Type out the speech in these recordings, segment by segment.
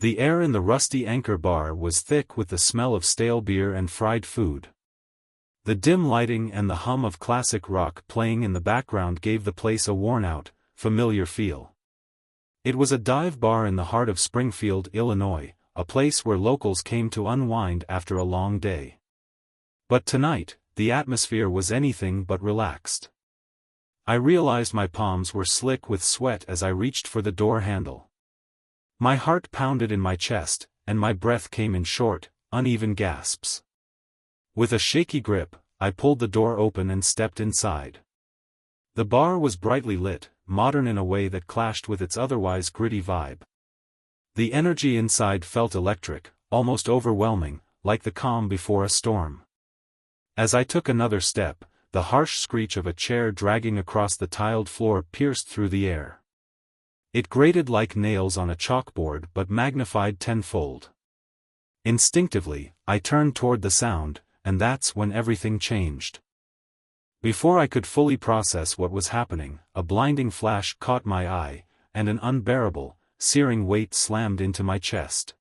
The air in the rusty Anchor bar was thick with the smell of stale beer and fried food. The dim lighting and the hum of classic rock playing in the background gave the place a worn-out, familiar feel. It was a dive bar in the heart of Springfield, Illinois, a place where locals came to unwind after a long day. But tonight, the atmosphere was anything but relaxed. I realized my palms were slick with sweat as I reached for the door handle. My heart pounded in my chest, and my breath came in short, uneven gasps. With a shaky grip, I pulled the door open and stepped inside. The bar was brightly lit, modern in a way that clashed with its otherwise gritty vibe. The energy inside felt electric, almost overwhelming, like the calm before a storm. As I took another step, the harsh screech of a chair dragging across the tiled floor pierced through the air. It grated like nails on a chalkboard but magnified tenfold. Instinctively, I turned toward the sound, and that's when everything changed. Before I could fully process what was happening, a blinding flash caught my eye, and an unbearable, searing weight slammed into my chest.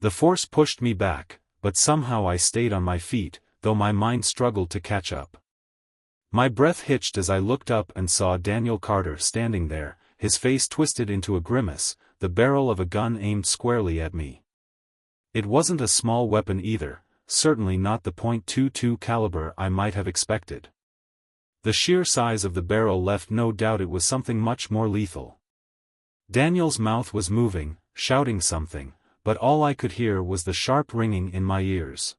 The force pushed me back, but somehow I stayed on my feet, though my mind struggled to catch up. My breath hitched as I looked up and saw Daniel Carter standing there, his face twisted into a grimace, the barrel of a gun aimed squarely at me. It wasn't a small weapon either, certainly not the .22 caliber I might have expected. The sheer size of the barrel left no doubt it was something much more lethal. Daniel's mouth was moving, shouting something, but all I could hear was the sharp ringing in my ears.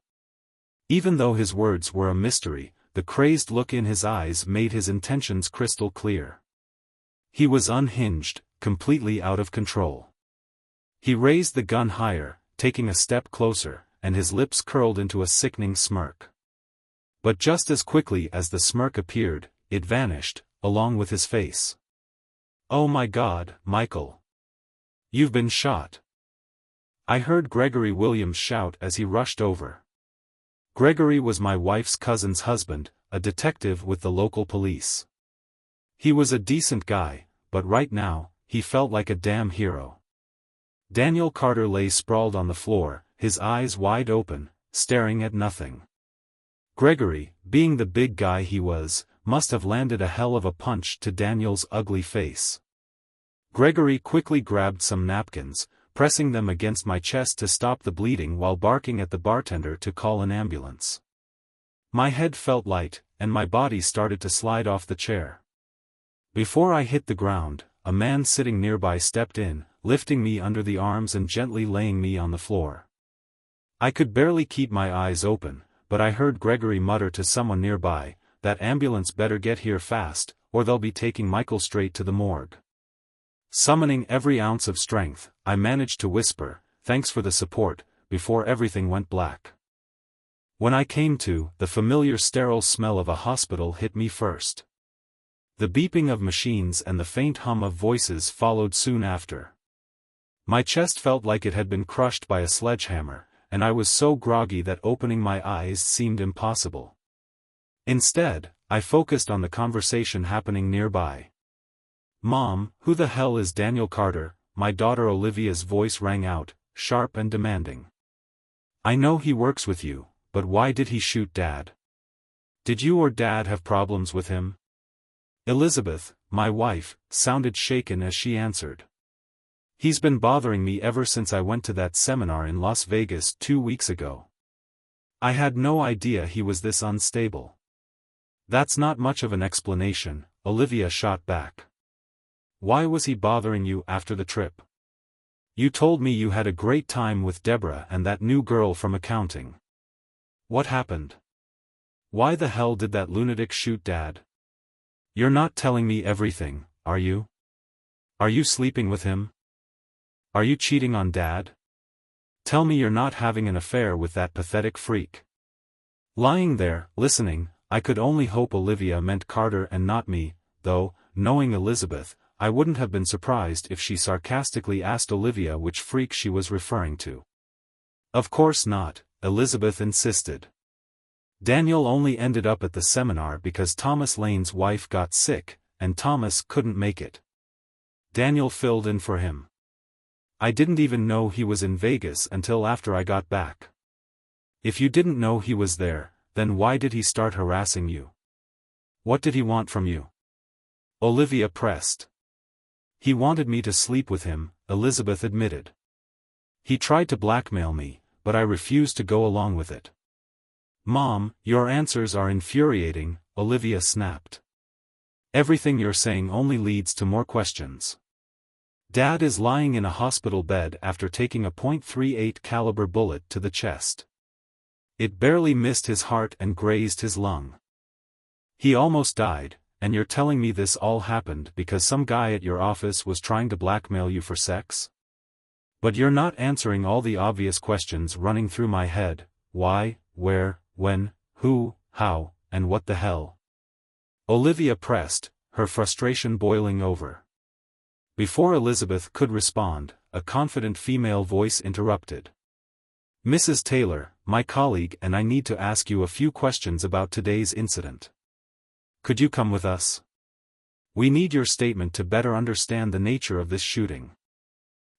Even though his words were a mystery, the crazed look in his eyes made his intentions crystal clear. He was unhinged, completely out of control. He raised the gun higher, taking a step closer, and his lips curled into a sickening smirk. But just as quickly as the smirk appeared, it vanished, along with his face. "Oh my God, Michael! You've been shot!" I heard Gregory Williams shout as he rushed over. Gregory was my wife's cousin's husband, a detective with the local police. He was a decent guy, but right now, he felt like a damn hero. Daniel Carter lay sprawled on the floor, his eyes wide open, staring at nothing. Gregory, being the big guy he was, must have landed a hell of a punch to Daniel's ugly face. Gregory quickly grabbed some napkins, pressing them against my chest to stop the bleeding while barking at the bartender to call an ambulance. My head felt light, and my body started to slide off the chair. Before I hit the ground, a man sitting nearby stepped in, lifting me under the arms and gently laying me on the floor. I could barely keep my eyes open, but I heard Gregory mutter to someone nearby, "That ambulance better get here fast, or they'll be taking Michael straight to the morgue." Summoning every ounce of strength, I managed to whisper, "Thanks for the support," before everything went black. When I came to, the familiar sterile smell of a hospital hit me first. The beeping of machines and the faint hum of voices followed soon after. My chest felt like it had been crushed by a sledgehammer, and I was so groggy that opening my eyes seemed impossible. Instead, I focused on the conversation happening nearby. "Mom, who the hell is Daniel Carter?" my daughter Olivia's voice rang out, sharp and demanding. "I know he works with you, but why did he shoot Dad? Did you or Dad have problems with him?" Elizabeth, my wife, sounded shaken as she answered. "He's been bothering me ever since I went to that seminar in Las Vegas 2 weeks ago. I had no idea he was this unstable." "That's not much of an explanation," Olivia shot back. "Why was he bothering you after the trip? You told me you had a great time with Deborah and that new girl from accounting. What happened? Why the hell did that lunatic shoot Dad? You're not telling me everything, are you? Are you sleeping with him? Are you cheating on Dad? Tell me you're not having an affair with that pathetic freak." Lying there, listening, I could only hope Olivia meant Carter and not me, though, knowing Elizabeth, I wouldn't have been surprised if she sarcastically asked Olivia which freak she was referring to. "Of course not," Elizabeth insisted. "Daniel only ended up at the seminar because Thomas Lane's wife got sick, and Thomas couldn't make it. Daniel filled in for him. I didn't even know he was in Vegas until after I got back. If you didn't know he was there, then why did he start harassing you? What did he want from you? Olivia pressed. He wanted me to sleep with him, Elizabeth admitted. He tried to blackmail me, but I refused to go along with it. Mom, your answers are infuriating, Olivia snapped. Everything you're saying only leads to more questions. Dad is lying in a hospital bed after taking a .38 caliber bullet to the chest. It barely missed his heart and grazed his lung. He almost died, and you're telling me this all happened because some guy at your office was trying to blackmail you for sex? But you're not answering all the obvious questions running through my head: why, where, when, who, how, and what the hell? Olivia pressed, her frustration boiling over. Before Elizabeth could respond, a confident female voice interrupted. Mrs. Taylor, my colleague and I need to ask you a few questions about today's incident. Could you come with us? We need your statement to better understand the nature of this shooting.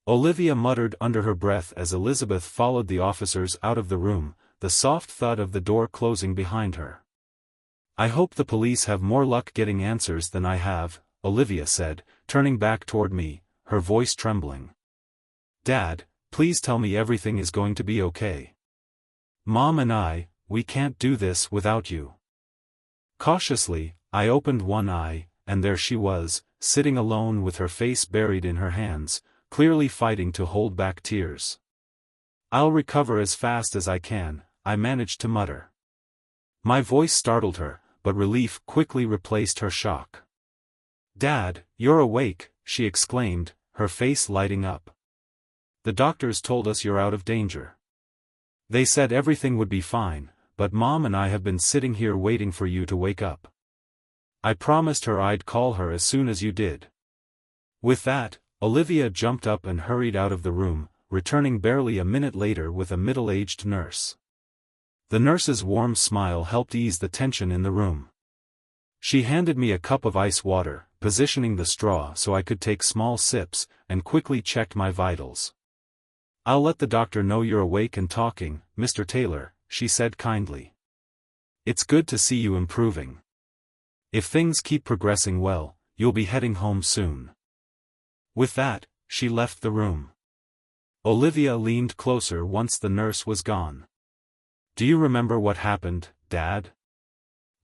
Olivia muttered under her breath as Elizabeth followed the officers out of the room, the soft thud of the door closing behind her. I hope the police have more luck getting answers than I have, Olivia said, turning back toward me, her voice trembling. Dad, please tell me everything is going to be okay. Mom and we can't do this without you. Cautiously, I opened one eye, and there she was, sitting alone with her face buried in her hands, clearly fighting to hold back tears. I'll recover as fast as I can, I managed to mutter. My voice startled her, but relief quickly replaced her shock. Dad, you're awake, she exclaimed, her face lighting up. The doctors told us you're out of danger. They said everything would be fine, but Mom and I have been sitting here waiting for you to wake up. I promised her I'd call her as soon as you did. With that, Olivia jumped up and hurried out of the room, returning barely a minute later with a middle-aged nurse. The nurse's warm smile helped ease the tension in the room. She handed me a cup of ice water, positioning the straw so I could take small sips, and quickly checked my vitals. I'll let the doctor know you're awake and talking, Mr. Taylor, she said kindly. It's good to see you improving. If things keep progressing well, you'll be heading home soon. With that, she left the room. Olivia leaned closer once the nurse was gone. Do you remember what happened, Dad?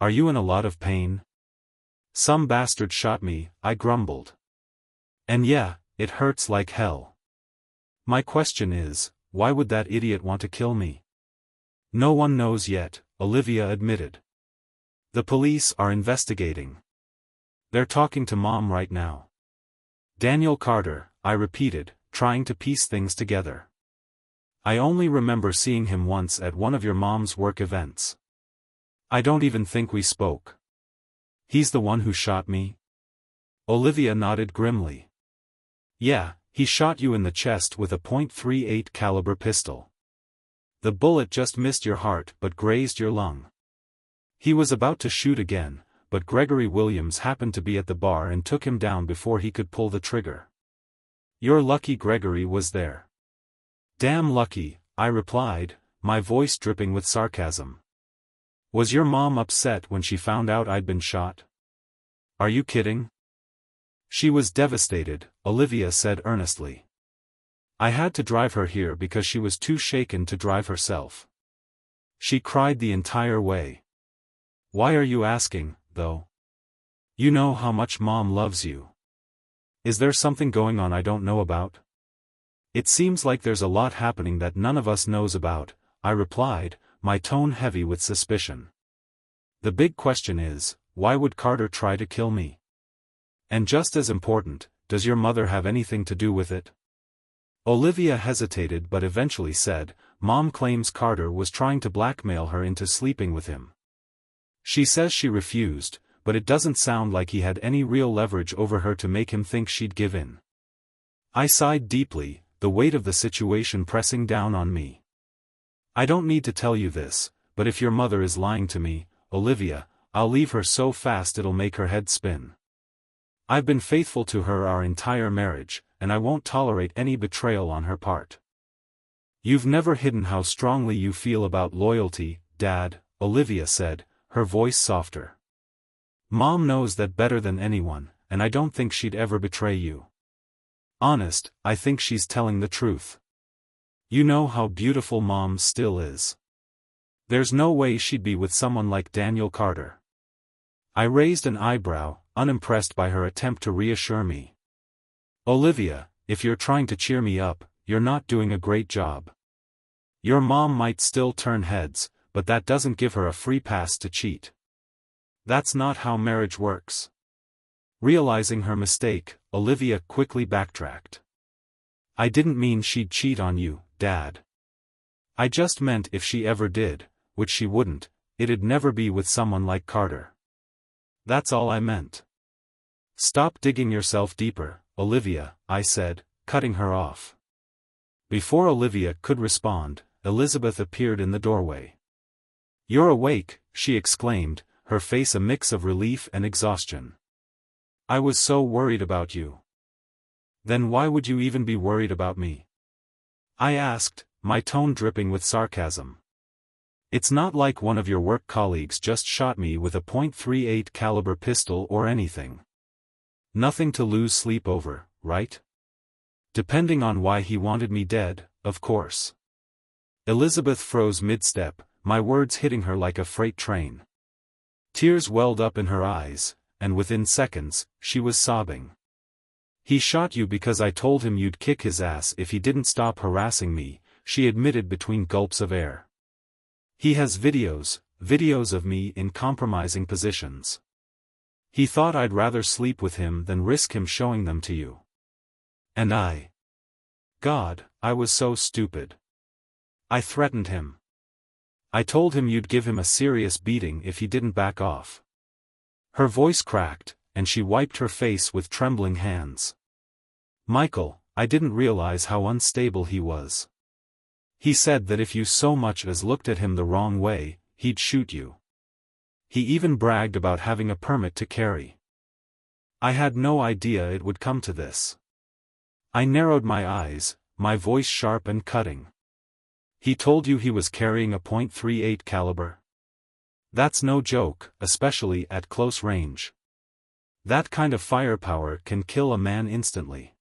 Are you in a lot of pain? Some bastard shot me, I grumbled. And yeah, it hurts like hell. My question is, why would that idiot want to kill me? No one knows yet, Olivia admitted. The police are investigating. They're talking to Mom right now. Daniel Carter, I repeated, trying to piece things together. I only remember seeing him once at one of your mom's work events. I don't even think we spoke. He's the one who shot me? Olivia nodded grimly. Yeah, he shot you in the chest with a .38 caliber pistol. The bullet just missed your heart but grazed your lung. He was about to shoot again, but Gregory Williams happened to be at the bar and took him down before he could pull the trigger. You're lucky Gregory was there. Damn lucky, I replied, my voice dripping with sarcasm. Was your mom upset when she found out I'd been shot? Are you kidding? She was devastated, Olivia said earnestly. I had to drive her here because she was too shaken to drive herself. She cried the entire way. Why are you asking, though? You know how much Mom loves you. Is there something going on I don't know about? It seems like there's a lot happening that none of us knows about, I replied, my tone heavy with suspicion. The big question is, why would Carter try to kill me? And just as important, does your mother have anything to do with it? Olivia hesitated but eventually said, Mom claims Carter was trying to blackmail her into sleeping with him. She says she refused, but it doesn't sound like he had any real leverage over her to make him think she'd give in. I sighed deeply, the weight of the situation pressing down on me. I don't need to tell you this, but if your mother is lying to me, Olivia, I'll leave her so fast it'll make her head spin. I've been faithful to her our entire marriage, and I won't tolerate any betrayal on her part. You've never hidden how strongly you feel about loyalty, Dad, Olivia said, her voice softer. Mom knows that better than anyone, and I don't think she'd ever betray you. Honest, I think she's telling the truth. You know how beautiful Mom still is. There's no way she'd be with someone like Daniel Carter. I raised an eyebrow, unimpressed by her attempt to reassure me. Olivia, if you're trying to cheer me up, you're not doing a great job. Your mom might still turn heads, but that doesn't give her a free pass to cheat. That's not how marriage works. Realizing her mistake, Olivia quickly backtracked. I didn't mean she'd cheat on you, Dad. I just meant if she ever did, which she wouldn't, it'd never be with someone like Carter. That's all I meant. Stop digging yourself deeper, Olivia, I said, cutting her off. Before Olivia could respond, Elizabeth appeared in the doorway. You're awake, she exclaimed, her face a mix of relief and exhaustion. I was so worried about you. Then why would you even be worried about me? I asked, my tone dripping with sarcasm. It's not like one of your work colleagues just shot me with a .38 caliber pistol or anything. Nothing to lose sleep over, right? Depending on why he wanted me dead, of course. Elizabeth froze mid-step, my words hitting her like a freight train. Tears welled up in her eyes, and within seconds, she was sobbing. He shot you because I told him you'd kick his ass if he didn't stop harassing me, she admitted between gulps of air. He has videos of me in compromising positions. He thought I'd rather sleep with him than risk him showing them to you. And God, I was so stupid. I threatened him. I told him you'd give him a serious beating if he didn't back off. Her voice cracked, and she wiped her face with trembling hands. Michael, I didn't realize how unstable he was. He said that if you so much as looked at him the wrong way, he'd shoot you. He even bragged about having a permit to carry. I had no idea it would come to this. I narrowed my eyes, my voice sharp and cutting. He told you he was carrying a .38 caliber? That's no joke, especially at close range. That kind of firepower can kill a man instantly.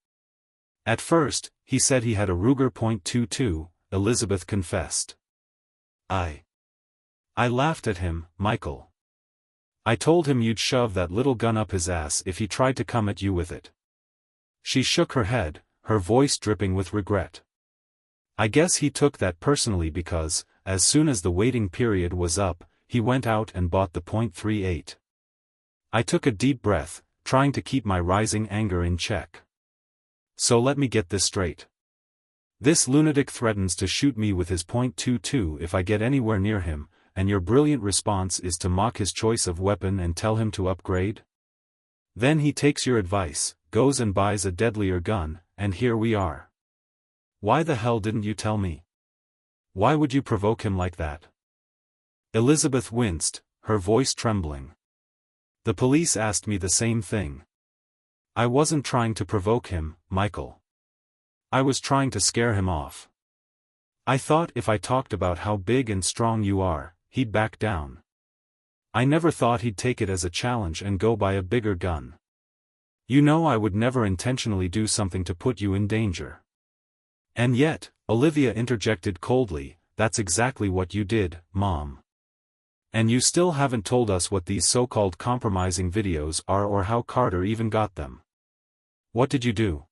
At first, he said he had a Ruger .22, Elizabeth confessed. I laughed at him, Michael. I told him you'd shove that little gun up his ass if he tried to come at you with it. She shook her head, her voice dripping with regret. I guess he took that personally because, as soon as the waiting period was up, he went out and bought the .38. I took a deep breath, trying to keep my rising anger in check. So let me get this straight. This lunatic threatens to shoot me with his .22 if I get anywhere near him, and your brilliant response is to mock his choice of weapon and tell him to upgrade? Then he takes your advice, goes and buys a deadlier gun, and here we are. Why the hell didn't you tell me? Why would you provoke him like that? Elizabeth winced, her voice trembling. The police asked me the same thing. I wasn't trying to provoke him, Michael. I was trying to scare him off. I thought if I talked about how big and strong you are, he'd back down. I never thought he'd take it as a challenge and go buy a bigger gun. You know I would never intentionally do something to put you in danger. And yet, Olivia interjected coldly, that's exactly what you did, Mom. And you still haven't told us what these so-called compromising videos are or how Carter even got them. What did you do?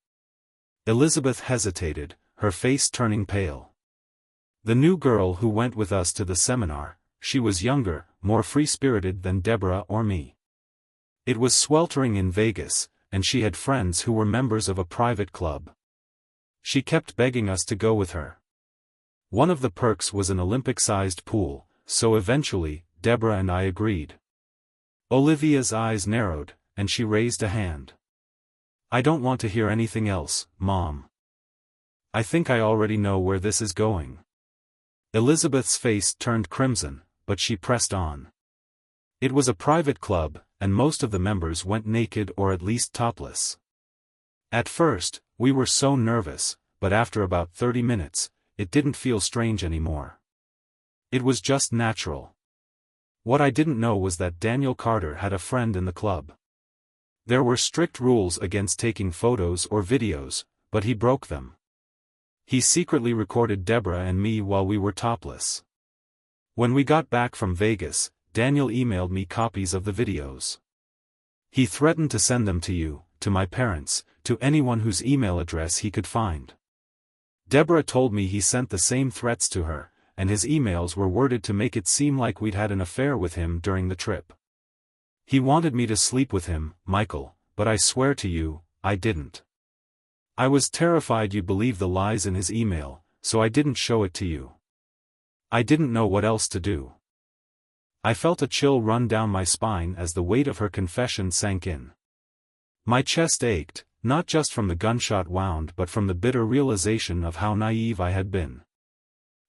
Elizabeth hesitated, her face turning pale. The new girl who went with us to the seminar, she was younger, more free-spirited than Deborah or me. It was sweltering in Vegas, and she had friends who were members of a private club. She kept begging us to go with her. One of the perks was an Olympic-sized pool, so eventually, Deborah and I agreed. Olivia's eyes narrowed, and she raised a hand. I don't want to hear anything else, Mom. I think I already know where this is going. Elizabeth's face turned crimson, but she pressed on. It was a private club, and most of the members went naked or at least topless. At first, we were so nervous, but after about 30 minutes, it didn't feel strange anymore. It was just natural. What I didn't know was that Daniel Carter had a friend in the club. There were strict rules against taking photos or videos, but he broke them. He secretly recorded Deborah and me while we were topless. When we got back from Vegas, Daniel emailed me copies of the videos. He threatened to send them to you, to my parents, to anyone whose email address he could find. Deborah told me he sent the same threats to her, and his emails were worded to make it seem like we'd had an affair with him during the trip. He wanted me to sleep with him, Michael, but I swear to you, I didn't. I was terrified you'd believe the lies in his email, so I didn't show it to you. I didn't know what else to do. I felt a chill run down my spine as the weight of her confession sank in. My chest ached, not just from the gunshot wound but from the bitter realization of how naive I had been.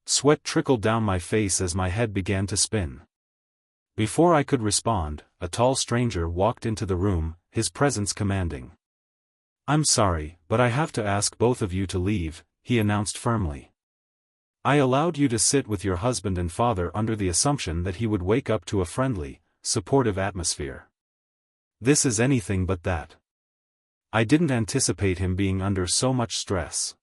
Sweat trickled down my face as my head began to spin. Before I could respond, a tall stranger walked into the room, his presence commanding. "I'm sorry, but I have to ask both of you to leave," he announced firmly. "I allowed you to sit with your husband and father under the assumption that he would wake up to a friendly, supportive atmosphere. This is anything but that. I didn't anticipate him being under so much stress."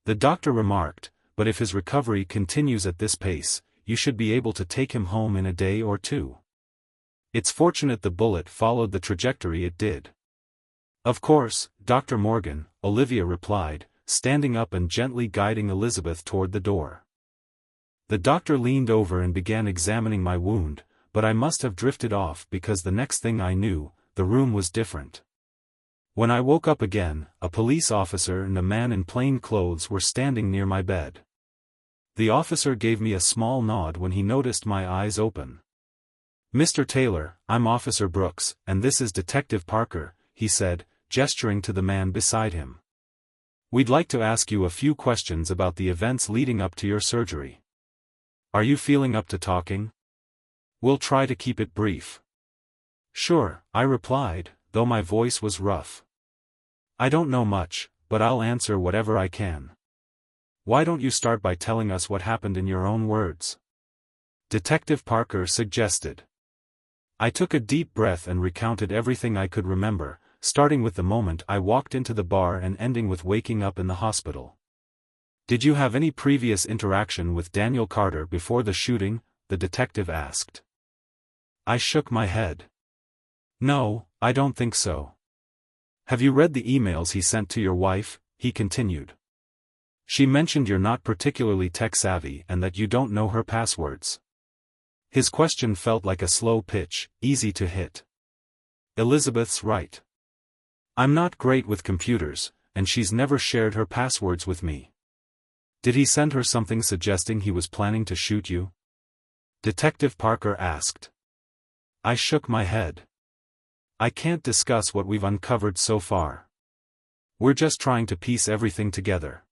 The doctor remarked, "But if his recovery continues at this pace, you should be able to take him home in a day or two. It's fortunate the bullet followed the trajectory it did." "Of course, Dr. Morgan," Olivia replied, standing up and gently guiding Elizabeth toward the door. The doctor leaned over and began examining my wound, but I must have drifted off because the next thing I knew, the room was different. When I woke up again, a police officer and a man in plain clothes were standing near my bed. The officer gave me a small nod when he noticed my eyes open. "Mr. Taylor, I'm Officer Brooks, and this is Detective Parker," he said, gesturing to the man beside him. "We'd like to ask you a few questions about the events leading up to your surgery. Are you feeling up to talking? We'll try to keep it brief." "Sure," I replied, though my voice was rough. "I don't know much, but I'll answer whatever I can. Why don't you start by telling us what happened in your own words?" Detective Parker suggested. I took a deep breath and recounted everything I could remember, starting with the moment I walked into the bar and ending with waking up in the hospital. "Did you have any previous interaction with Daniel Carter before the shooting?" the detective asked. I shook my head. "No, I don't think so." "Have you read the emails he sent to your wife?" he continued. "She mentioned you're not particularly tech-savvy and that you don't know her passwords." His question felt like a slow pitch, easy to hit. "Elizabeth's right. I'm not great with computers, and she's never shared her passwords with me." "Did he send her something suggesting he was planning to shoot you?" Detective Parker asked. I shook my head. "I can't discuss what we've uncovered so far. We're just trying to piece everything together."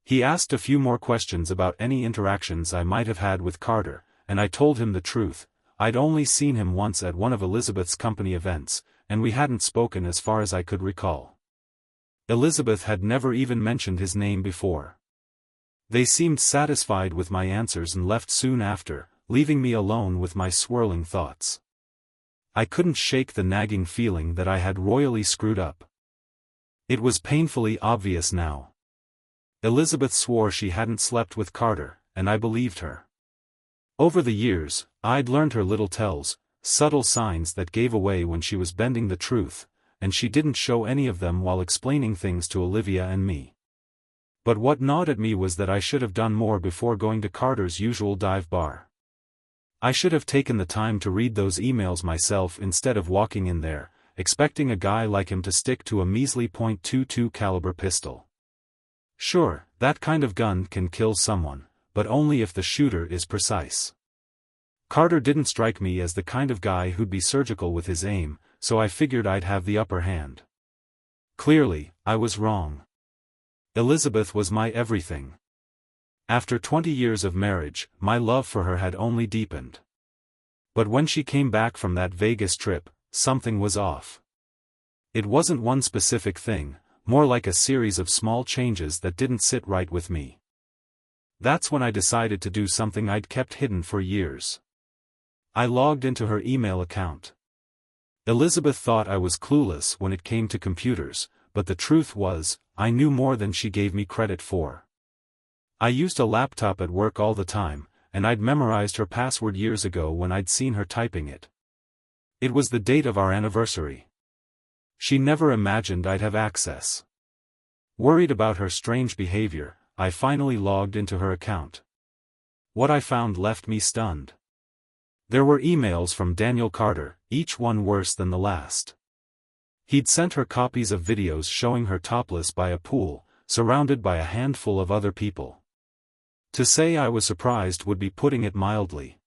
He asked a few more questions about any interactions I might have had with Carter, and I told him the truth. I'd only seen him once at one of Elizabeth's company events, and we hadn't spoken as far as I could recall. Elizabeth had never even mentioned his name before. They seemed satisfied with my answers and left soon after, leaving me alone with my swirling thoughts. I couldn't shake the nagging feeling that I had royally screwed up. It was painfully obvious now. Elizabeth swore she hadn't slept with Carter, and I believed her. Over the years, I'd learned her little tells, subtle signs that gave away when she was bending the truth, and she didn't show any of them while explaining things to Olivia and me. But what gnawed at me was that I should have done more before going to Carter's usual dive bar. I should have taken the time to read those emails myself instead of walking in there, expecting a guy like him to stick to a measly .22 caliber pistol. Sure, that kind of gun can kill someone, but only if the shooter is precise. Carter didn't strike me as the kind of guy who'd be surgical with his aim, so I figured I'd have the upper hand. Clearly, I was wrong. Elizabeth was my everything. After 20 years of marriage, my love for her had only deepened. But when she came back from that Vegas trip, something was off. It wasn't one specific thing, more like a series of small changes that didn't sit right with me. That's when I decided to do something I'd kept hidden for years. I logged into her email account. Elizabeth thought I was clueless when it came to computers, but the truth was, I knew more than she gave me credit for. I used a laptop at work all the time, and I'd memorized her password years ago when I'd seen her typing it. It was the date of our anniversary. She never imagined I'd have access. Worried about her strange behavior, I finally logged into her account. What I found left me stunned. There were emails from Daniel Carter, each one worse than the last. He'd sent her copies of videos showing her topless by a pool, surrounded by a handful of other people. To say I was surprised would be putting it mildly.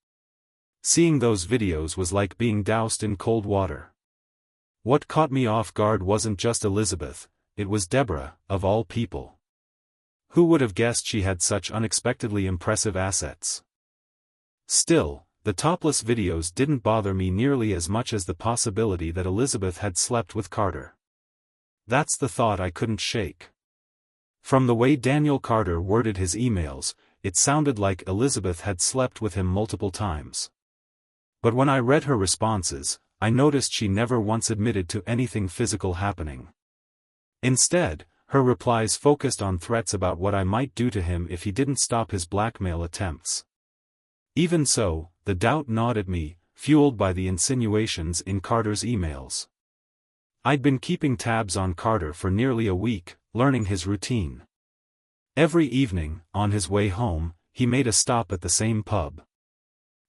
Seeing those videos was like being doused in cold water. What caught me off guard wasn't just Elizabeth, it was Deborah, of all people. Who would have guessed she had such unexpectedly impressive assets? Still, the topless videos didn't bother me nearly as much as the possibility that Elizabeth had slept with Carter. That's the thought I couldn't shake. From the way Daniel Carter worded his emails, it sounded like Elizabeth had slept with him multiple times. But when I read her responses, I noticed she never once admitted to anything physical happening. Instead, her replies focused on threats about what I might do to him if he didn't stop his blackmail attempts. Even so, the doubt gnawed at me, fueled by the insinuations in Carter's emails. I'd been keeping tabs on Carter for nearly a week, learning his routine. Every evening, on his way home, he made a stop at the same pub.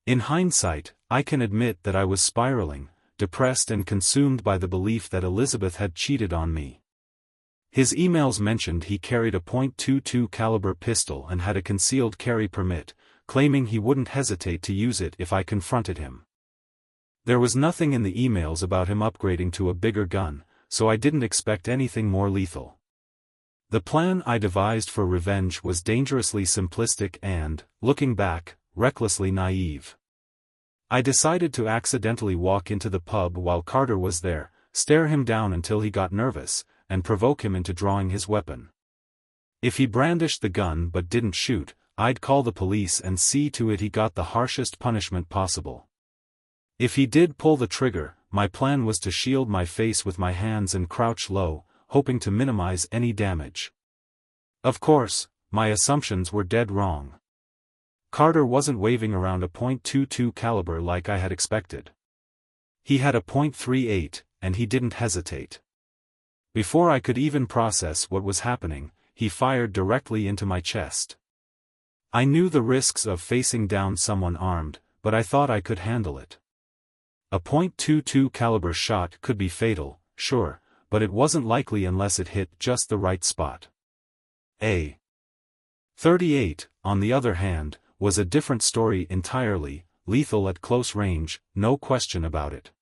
In hindsight, I can admit that I was spiraling, depressed and consumed by the belief that Elizabeth had cheated on me. His emails mentioned he carried a .22 caliber pistol and had a concealed carry permit, claiming he wouldn't hesitate to use it if I confronted him. There was nothing in the emails about him upgrading to a bigger gun, so I didn't expect anything more lethal. The plan I devised for revenge was dangerously simplistic and, looking back, recklessly naive. I decided to accidentally walk into the pub while Carter was there, stare him down until he got nervous, and provoke him into drawing his weapon. If he brandished the gun but didn't shoot, I'd call the police and see to it he got the harshest punishment possible. If he did pull the trigger, my plan was to shield my face with my hands and crouch low, hoping to minimize any damage. Of course, my assumptions were dead wrong. Carter wasn't waving around a .22 caliber like I had expected. He had a .38, and he didn't hesitate. Before I could even process what was happening, he fired directly into my chest. I knew the risks of facing down someone armed, but I thought I could handle it. A .22 caliber shot could be fatal, sure, but it wasn't likely unless it hit just the right spot. A .38, on the other hand, was a different story entirely, lethal at close range, no question about it.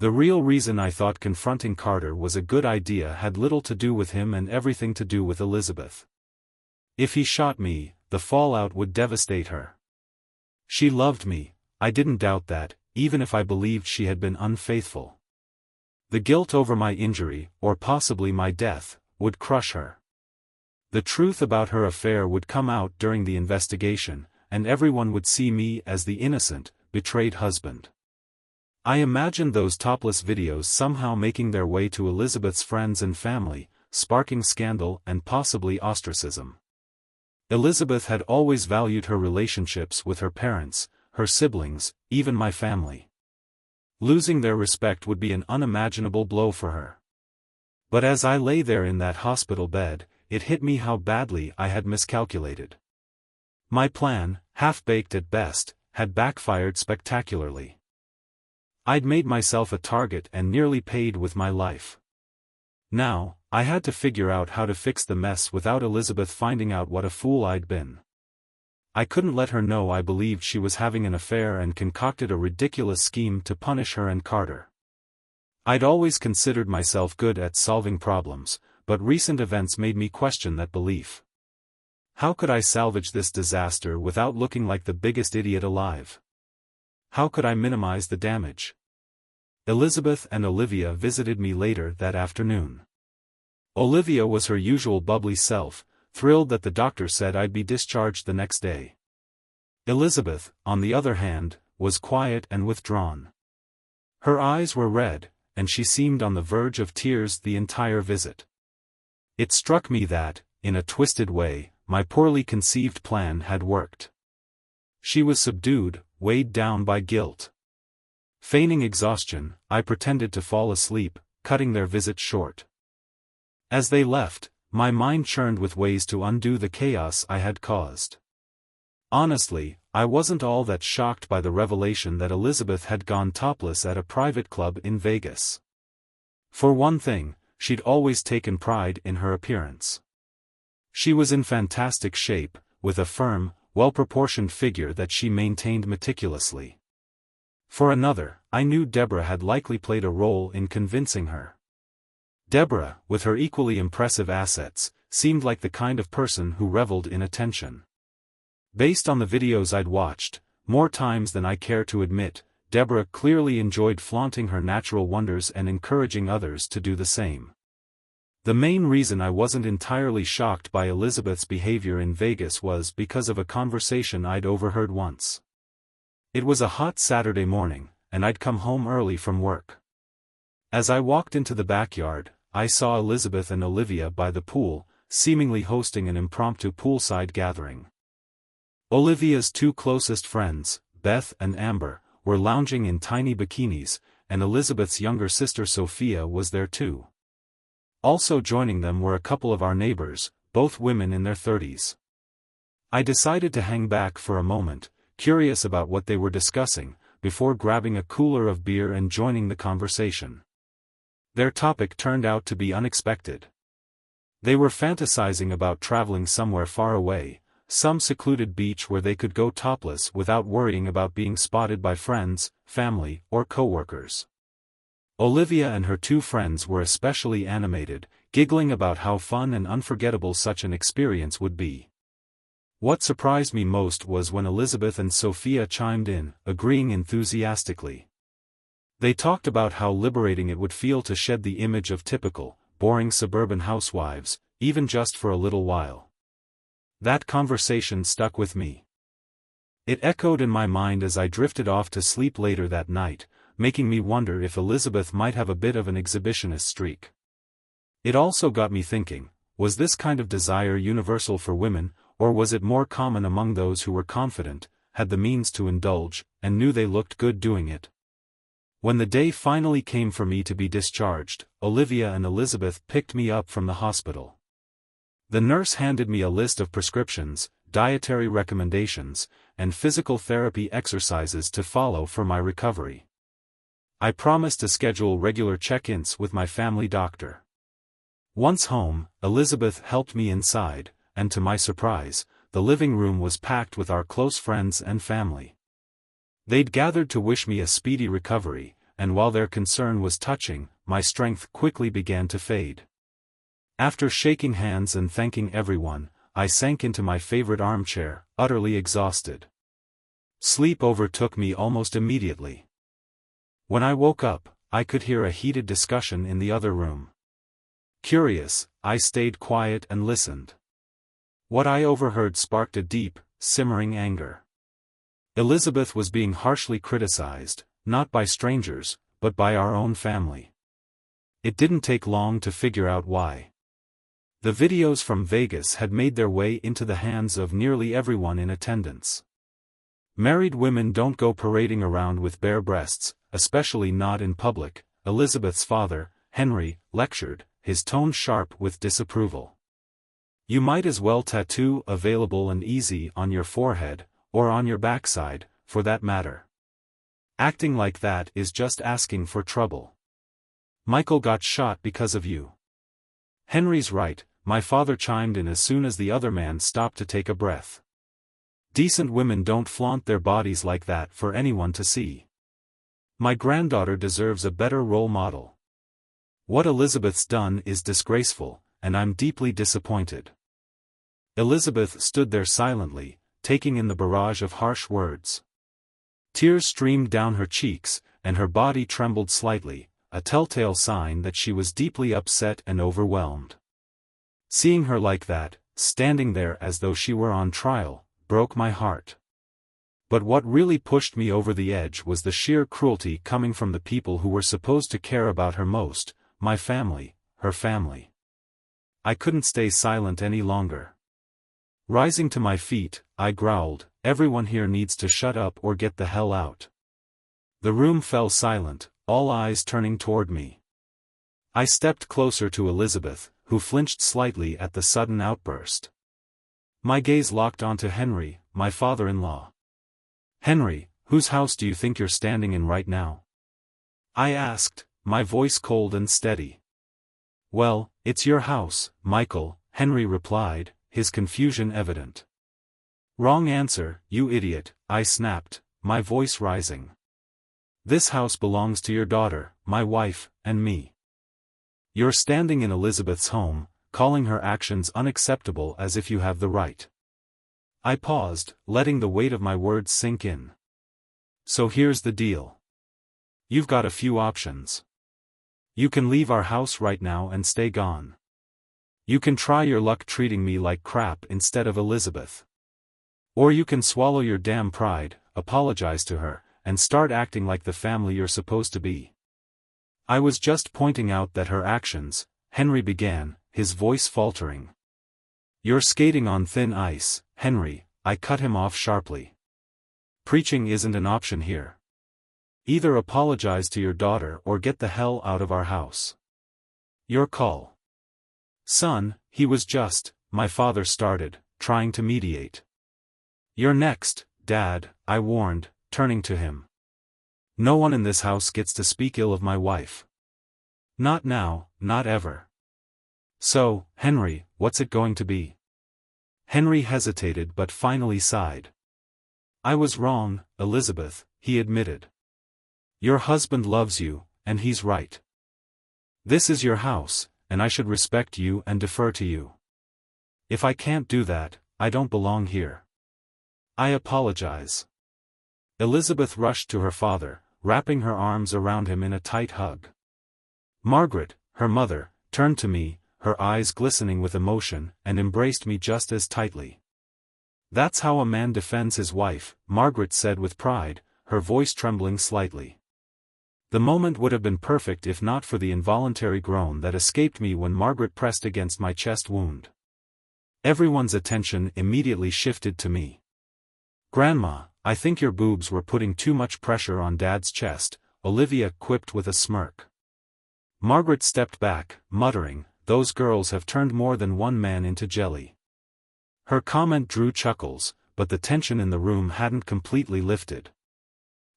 The real reason I thought confronting Carter was a good idea had little to do with him and everything to do with Elizabeth. If he shot me, the fallout would devastate her. She loved me, I didn't doubt that, even if I believed she had been unfaithful. The guilt over my injury, or possibly my death, would crush her. The truth about her affair would come out during the investigation, and everyone would see me as the innocent, betrayed husband. I imagined those topless videos somehow making their way to Elizabeth's friends and family, sparking scandal and possibly ostracism. Elizabeth had always valued her relationships with her parents, her siblings, even my family. Losing their respect would be an unimaginable blow for her. But as I lay there in that hospital bed, it hit me how badly I had miscalculated. My plan, half-baked at best, had backfired spectacularly. I'd made myself a target and nearly paid with my life. Now, I had to figure out how to fix the mess without Elizabeth finding out what a fool I'd been. I couldn't let her know I believed she was having an affair and concocted a ridiculous scheme to punish her and Carter. I'd always considered myself good at solving problems, but recent events made me question that belief. How could I salvage this disaster without looking like the biggest idiot alive? How could I minimize the damage? Elizabeth and Olivia visited me later that afternoon. Olivia was her usual bubbly self, thrilled that the doctor said I'd be discharged the next day. Elizabeth, on the other hand, was quiet and withdrawn. Her eyes were red, and she seemed on the verge of tears the entire visit. It struck me that, in a twisted way, my poorly conceived plan had worked. She was subdued, weighed down by guilt. Feigning exhaustion, I pretended to fall asleep, cutting their visit short. As they left, my mind churned with ways to undo the chaos I had caused. Honestly, I wasn't all that shocked by the revelation that Elizabeth had gone topless at a private club in Vegas. For one thing, she'd always taken pride in her appearance. She was in fantastic shape, with a firm, well-proportioned figure that she maintained meticulously. For another, I knew Deborah had likely played a role in convincing her. Deborah, with her equally impressive assets, seemed like the kind of person who reveled in attention. Based on the videos I'd watched, more times than I care to admit, Deborah clearly enjoyed flaunting her natural wonders and encouraging others to do the same. The main reason I wasn't entirely shocked by Elizabeth's behavior in Vegas was because of a conversation I'd overheard once. It was a hot Saturday morning, and I'd come home early from work. As I walked into the backyard, I saw Elizabeth and Olivia by the pool, seemingly hosting an impromptu poolside gathering. Olivia's two closest friends, Beth and Amber, were lounging in tiny bikinis, and Elizabeth's younger sister Sophia was there too. Also joining them were a couple of our neighbors, both women in their 30s. I decided to hang back for a moment, curious about what they were discussing, before grabbing a cooler of beer and joining the conversation. Their topic turned out to be unexpected. They were fantasizing about traveling somewhere far away, some secluded beach where they could go topless without worrying about being spotted by friends, family, or coworkers. Olivia and her two friends were especially animated, giggling about how fun and unforgettable such an experience would be. What surprised me most was when Elizabeth and Sophia chimed in, agreeing enthusiastically. They talked about how liberating it would feel to shed the image of typical, boring suburban housewives, even just for a little while. That conversation stuck with me. It echoed in my mind as I drifted off to sleep later that night, making me wonder if Elizabeth might have a bit of an exhibitionist streak. It also got me thinking, was this kind of desire universal for women, or was it more common among those who were confident, had the means to indulge, and knew they looked good doing it? When the day finally came for me to be discharged, Olivia and Elizabeth picked me up from the hospital. The nurse handed me a list of prescriptions, dietary recommendations, and physical therapy exercises to follow for my recovery. I promised to schedule regular check-ins with my family doctor. Once home, Elizabeth helped me inside, and to my surprise, the living room was packed with our close friends and family. They'd gathered to wish me a speedy recovery, and while their concern was touching, my strength quickly began to fade. After shaking hands and thanking everyone, I sank into my favorite armchair, utterly exhausted. Sleep overtook me almost immediately. When I woke up, I could hear a heated discussion in the other room. Curious, I stayed quiet and listened. What I overheard sparked a deep, simmering anger. Elizabeth was being harshly criticized, not by strangers, but by our own family. It didn't take long to figure out why. The videos from Vegas had made their way into the hands of nearly everyone in attendance. Married women don't go parading around with bare breasts, especially not in public, Elizabeth's father, Henry, lectured, his tone sharp with disapproval. You might as well tattoo "available and easy" on your forehead, or on your backside, for that matter. Acting like that is just asking for trouble. Michael got shot because of you. Henry's right, my father chimed in as soon as the other man stopped to take a breath. Decent women don't flaunt their bodies like that for anyone to see. My granddaughter deserves a better role model. What Elizabeth's done is disgraceful, and I'm deeply disappointed. Elizabeth stood there silently, taking in the barrage of harsh words. Tears streamed down her cheeks, and her body trembled slightly, a telltale sign that she was deeply upset and overwhelmed. Seeing her like that, standing there as though she were on trial, broke my heart. But what really pushed me over the edge was the sheer cruelty coming from the people who were supposed to care about her most, my family, her family. I couldn't stay silent any longer. Rising to my feet, I growled, "Everyone here needs to shut up or get the hell out." The room fell silent, all eyes turning toward me. I stepped closer to Elizabeth, who flinched slightly at the sudden outburst. My gaze locked onto Henry, my father-in-law. "Henry, whose house do you think you're standing in right now?" I asked, my voice cold and steady. "Well, it's your house, Michael," Henry replied, his confusion evident. "Wrong answer, you idiot," I snapped, my voice rising. "This house belongs to your daughter, my wife, and me. You're standing in Elizabeth's home, calling her actions unacceptable as if you have the right." I paused, letting the weight of my words sink in. "So here's the deal. You've got a few options. You can leave our house right now and stay gone. You can try your luck treating me like crap instead of Elizabeth. Or you can swallow your damn pride, apologize to her, and start acting like the family you're supposed to be." "I was just pointing out that her actions," Henry began, his voice faltering. "You're skating on thin ice, Henry," I cut him off sharply. "Preaching isn't an option here. Either apologize to your daughter or get the hell out of our house. Your call." "Son," he was just, my father started, trying to mediate. "You're next, Dad," I warned, turning to him. "No one in this house gets to speak ill of my wife. Not now, not ever. So, Henry, what's it going to be?" Henry hesitated but finally sighed. "I was wrong, Elizabeth," he admitted. "Your husband loves you, and he's right. This is your house, and I should respect you and defer to you. If I can't do that, I don't belong here. I apologize." Elizabeth rushed to her father, wrapping her arms around him in a tight hug. Margaret, her mother, turned to me, her eyes glistening with emotion, and embraced me just as tightly. "That's how a man defends his wife," Margaret said with pride, her voice trembling slightly. The moment would have been perfect if not for the involuntary groan that escaped me when Margaret pressed against my chest wound. Everyone's attention immediately shifted to me. "Grandma, I think your boobs were putting too much pressure on Dad's chest," Olivia quipped with a smirk. Margaret stepped back, muttering, "Those girls have turned more than one man into jelly." Her comment drew chuckles, but the tension in the room hadn't completely lifted.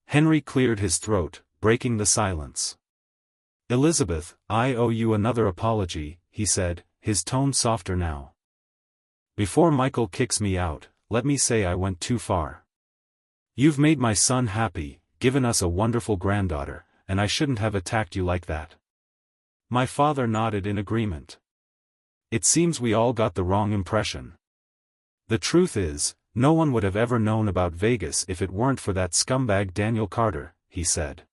Henry cleared his throat, breaking the silence. "Elizabeth, I owe you another apology," he said, his tone softer now. "Before Michael kicks me out, let me say I went too far. You've made my son happy, given us a wonderful granddaughter, and I shouldn't have attacked you like that." My father nodded in agreement. "It seems we all got the wrong impression. The truth is, no one would have ever known about Vegas if it weren't for that scumbag Daniel Carter," he said.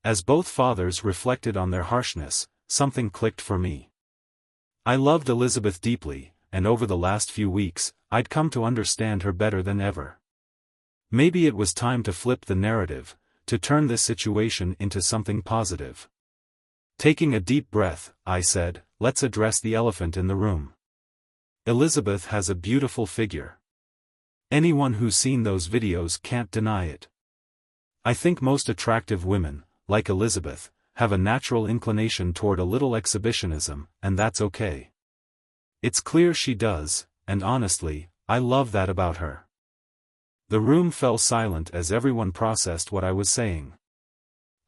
As both fathers reflected on their harshness, something clicked for me. I loved Elizabeth deeply, and over the last few weeks, I'd come to understand her better than ever. Maybe it was time to flip the narrative, to turn this situation into something positive. Taking a deep breath, I said, "Let's address the elephant in the room. Elizabeth has a beautiful figure. Anyone who's seen those videos can't deny it. I think most attractive women, like Elizabeth, have a natural inclination toward a little exhibitionism, and that's okay. It's clear she does, and honestly, I love that about her." The room fell silent as everyone processed what I was saying.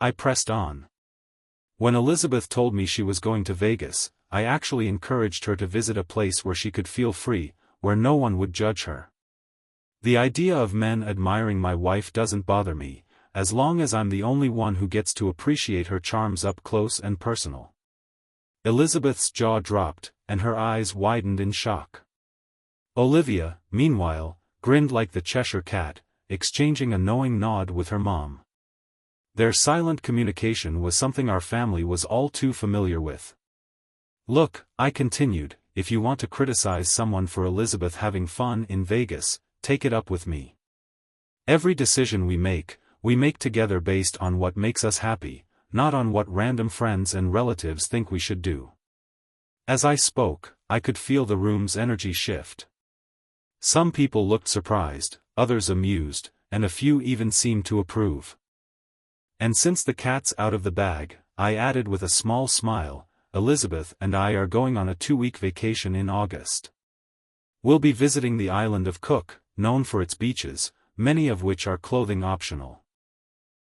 I pressed on. "When Elizabeth told me she was going to Vegas, I actually encouraged her to visit a place where she could feel free, where no one would judge her. The idea of men admiring my wife doesn't bother me, as long as I'm the only one who gets to appreciate her charms up close and personal." Elizabeth's jaw dropped, and her eyes widened in shock. Olivia, meanwhile, grinned like the Cheshire Cat, exchanging a knowing nod with her mom. Their silent communication was something our family was all too familiar with. "Look," I continued, if you want to criticize someone for Elizabeth having fun in Vegas, take it up with me. Every decision we make together based on what makes us happy, not on what random friends and relatives think we should do." As I spoke, I could feel the room's energy shift. Some people looked surprised, others amused, and a few even seemed to approve. "And since the cat's out of the bag," I added with a small smile, "Elizabeth and I are going on a 2-week vacation in August. We'll be visiting the island of Cook, known for its beaches, many of which are clothing optional.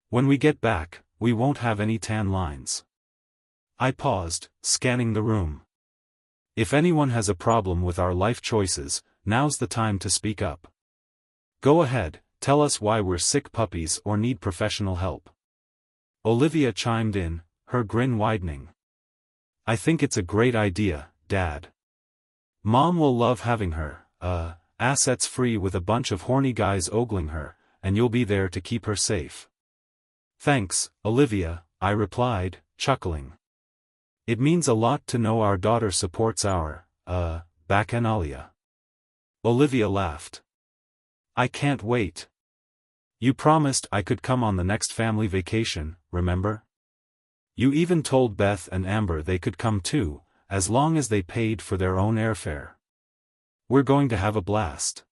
When we get back, we won't have any tan lines." I paused, scanning the room. If anyone has a problem with our life choices, now's the time to speak up. Go ahead, tell us why we're sick puppies or need professional help. Olivia chimed in, her grin widening. "I think it's a great idea, Dad. Mom will love having her, assets-free with a bunch of horny guys ogling her, and you'll be there to keep her safe." "Thanks, Olivia," I replied, chuckling. "It means a lot to know our daughter supports our, bacchanalia." Olivia laughed. "I can't wait. You promised I could come on the next family vacation, remember? You even told Beth and Amber they could come too, as long as they paid for their own airfare. We're going to have a blast."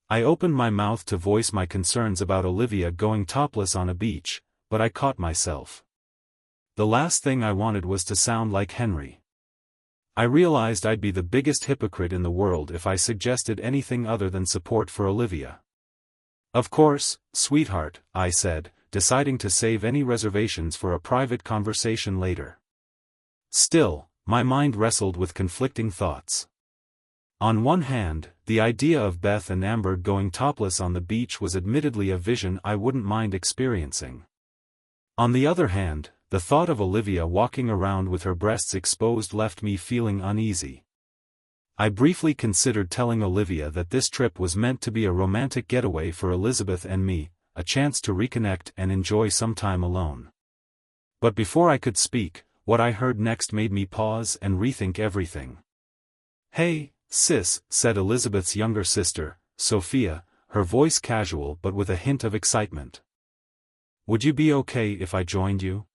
I opened my mouth to voice my concerns about Olivia going topless on a beach, but I caught myself. The last thing I wanted was to sound like Henry. I realized I'd be the biggest hypocrite in the world if I suggested anything other than support for Olivia. "Of course, sweetheart," I said, deciding to save any reservations for a private conversation later. Still, my mind wrestled with conflicting thoughts. On one hand, the idea of Beth and Amber going topless on the beach was admittedly a vision I wouldn't mind experiencing. On the other hand, the thought of Olivia walking around with her breasts exposed left me feeling uneasy. I briefly considered telling Olivia that this trip was meant to be a romantic getaway for Elizabeth and me, a chance to reconnect and enjoy some time alone. But before I could speak, what I heard next made me pause and rethink everything. "Hey, sis," said Elizabeth's younger sister, Sophia, her voice casual but with a hint of excitement. "Would you be okay if I joined you?"